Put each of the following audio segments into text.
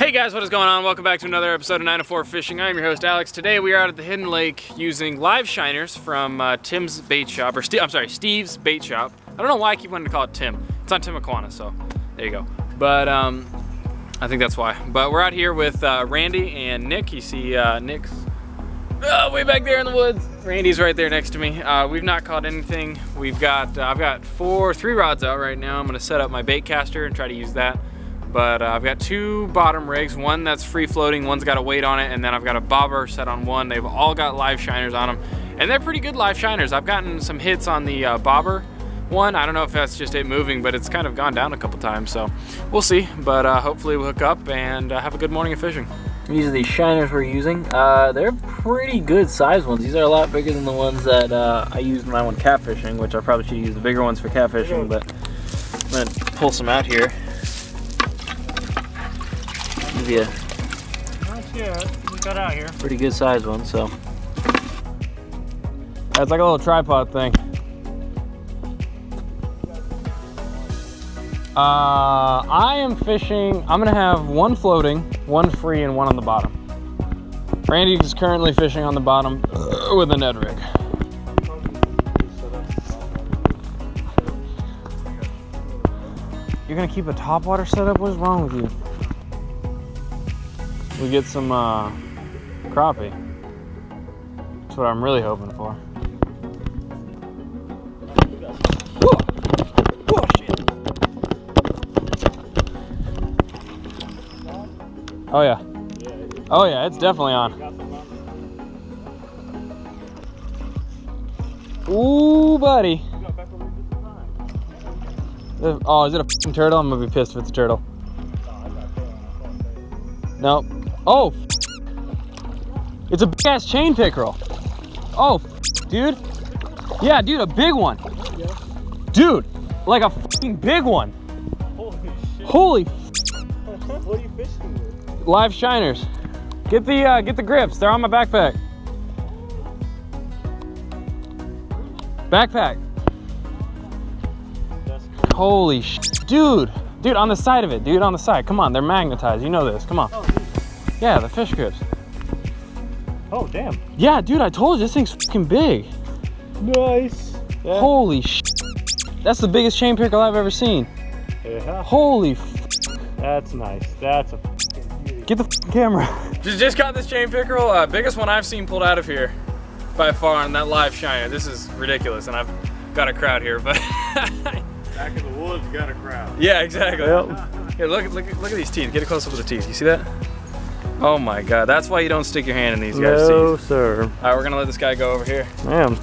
Hey guys, what is going on? Welcome back to another episode of 904 Fishing. I am your host Alex. Today we are out at the Hidden Lake using live shiners from Tim's bait shop, or Steve's bait shop. I don't know why I keep wanting to call it Tim. It's on Timaquana, so there you go. But I think that's why. But we're out here with Randy and Nick. You see Nick's way back there in the woods. Randy's right there next to me. We've not caught anything. We've got I've got three rods out right now. I'm gonna set up my bait caster and try to use that. But I've got two bottom rigs, one that's free floating, one's got a weight on it, and then I've got a bobber set on one. They've all got live shiners on them, and they're pretty good live shiners. I've gotten some hits on the bobber one. I don't know if that's just it moving, but it's kind of gone down a couple times, so we'll see. But hopefully we'll hook up and have a good morning of fishing. These are the shiners we're using. They're pretty good size ones. These are a lot bigger than the ones that I used when I went catfishing, which I probably should use the bigger ones for catfishing, but I'm gonna pull some out here. Yeah, we got out here. Pretty good sized one, so. It's like a little tripod thing. I am fishing, I'm gonna have one floating, one free, and one on the bottom. Randy is currently fishing on the bottom with a Ned rig. You're gonna keep a topwater setup? What is wrong with you? We get some crappie. That's what I'm really hoping for. Whoa. Whoa, shit. Oh yeah. Oh yeah, it's definitely on. Ooh, buddy. Oh, is it a f***ing turtle? I'm gonna be pissed if it's a turtle. Nope. Oh, it's a big ass chain pickerel. Oh, dude. Yeah, dude, a big one. Dude, like a fucking big one. Holy shit. Holy. What are you fishing with? Live shiners. Get the grips. They're on my backpack. Backpack. Holy shit, dude. Dude, on the side of it, dude, on the side. Come on, they're magnetized. You know this. Come on. Yeah, the fish grips. Oh, damn. Yeah, dude, I told you, this thing's fucking big. Nice. Yeah. Holy shit. That's the biggest chain pickerel I've ever seen. Yeah. Holy f. That's nice. That's a fucking beauty. Get the fucking camera. Just got this chain pickerel. Biggest one I've seen pulled out of here by far on that live shiner. This is ridiculous, and I've got a crowd here, but. Back in the woods, got a crowd. Yeah, exactly. Yep. Here, look at these teeth. Get a close up of the teeth. You see that? Oh my God, that's why you don't stick your hand in these guys' teeth. No, sir. All right, we're gonna let this guy go over here. Damn.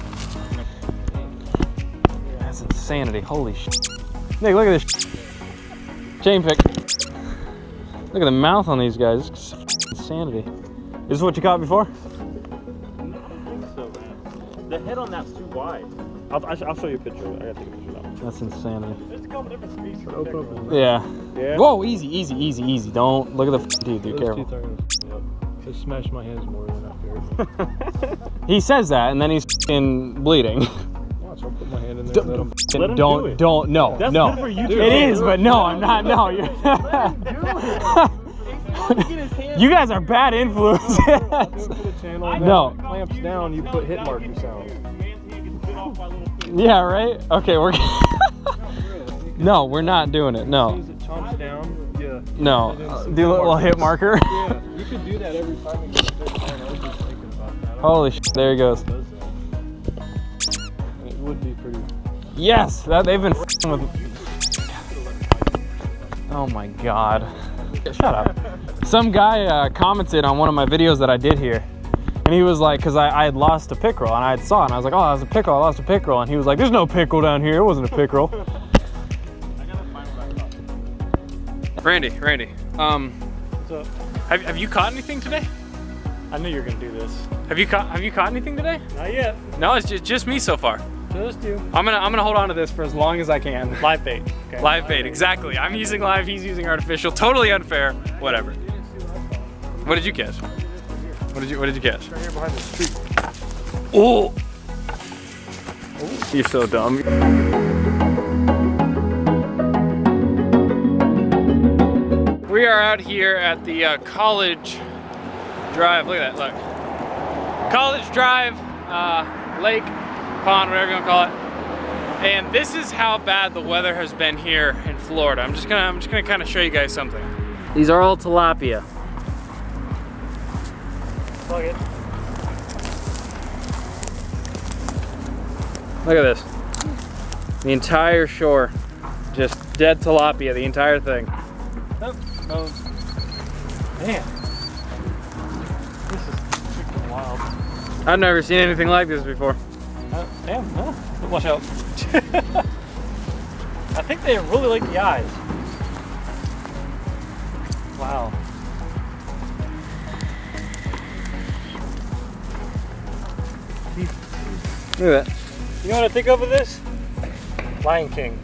That's insanity. Holy shit. Nick, look at this shit. Chain pick. Look at the mouth on these guys. It's insanity. This is what you caught before? No, I don't think so, man. The head on that's too wide. I'll show you a picture of it. I gotta take a picture of that. That's insanity. There's a couple different speeds for open up. Yeah. Yeah. Whoa, easy. Don't look at the teeth, dude. Careful. Teeth are gonna, They smashed my hands more than that here. He says that, and then he's f***ing bleeding. Watch, I'll put my hand in there. Let him do it. No. That's good for you. It is, but no, I'm not. No, you're. You guys are bad influences. No. Clamps down, you put hit marker sounds. Yeah, right? Okay, we're. No, we're not doing it. No. As soon as it chomps down, yeah. No. Do a little hit marker. Yeah, you could do that every time you get a fish down. I was just thinking about that. Holy shit, there he goes. It would be pretty. Yes, that they've been f***ing with. Oh my God. Shut up. Some guy commented on one of my videos that I did here. And he was like, because I had lost a pickerel, and I had saw it, and I was like, oh, that was a pickerel, I lost a pickerel. And he was like, there's no pickerel down here, it wasn't a pickerel. Randy, What's up? have you caught anything today? I knew you were gonna do this. Have you caught anything today? Not yet. No, it's just me so far. Just you. I'm gonna hold on to this for as long as I can. Live bait. Okay. Live bait, exactly. I'm using live, he's using artificial. Totally unfair. Whatever. What did you catch? What did you catch? Right here behind the street. Oh! You're so dumb. We are out here at the College Drive. Look at that, look. College Drive, lake, pond, whatever you want to call it. And this is how bad the weather has been here in Florida. I'm just gonna kind of show you guys something. These are all tilapia. Plug it. Look at this. The entire shore, just dead tilapia, the entire thing. Oh, bones. Man, this is freaking wild. I've never seen anything like this before. Damn, oh, watch out. I think they really like the eyes. Wow. Look at that. You know what I think of this? Lion King.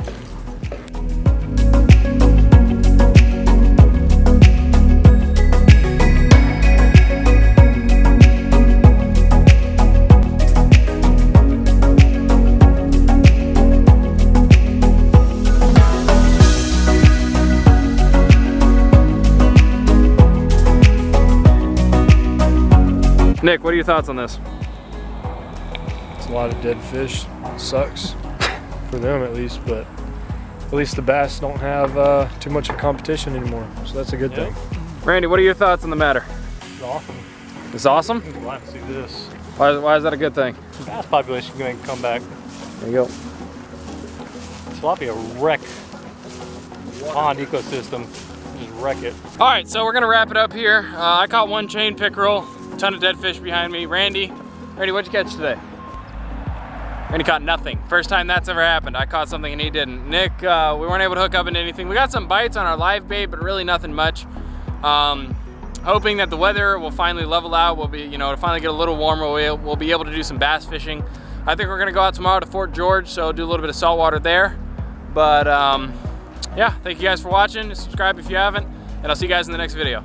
Nick, what are your thoughts on this? It's a lot of dead fish. Sucks for them at least, but at least the bass don't have too much of competition anymore, so that's a good thing. Randy, what are your thoughts on the matter? It's awesome. It's awesome? I'm glad to see this. Why is that a good thing? The bass population can come back. There you go. Tilapia wreck pond ecosystem. Just wreck it. All right, so we're gonna wrap it up here. I caught one chain pickerel, a ton of dead fish behind me. Randy, what'd you catch today? Randy caught nothing. First time that's ever happened. I caught something and he didn't. Nick, we weren't able to hook up into anything. We got some bites on our live bait, but really nothing much. Hoping that the weather will finally level out. We'll be, it'll finally get a little warmer. We'll be able to do some bass fishing. I think we're gonna go out tomorrow to Fort George, so do a little bit of saltwater there. But yeah, thank you guys for watching. Subscribe if you haven't, and I'll see you guys in the next video.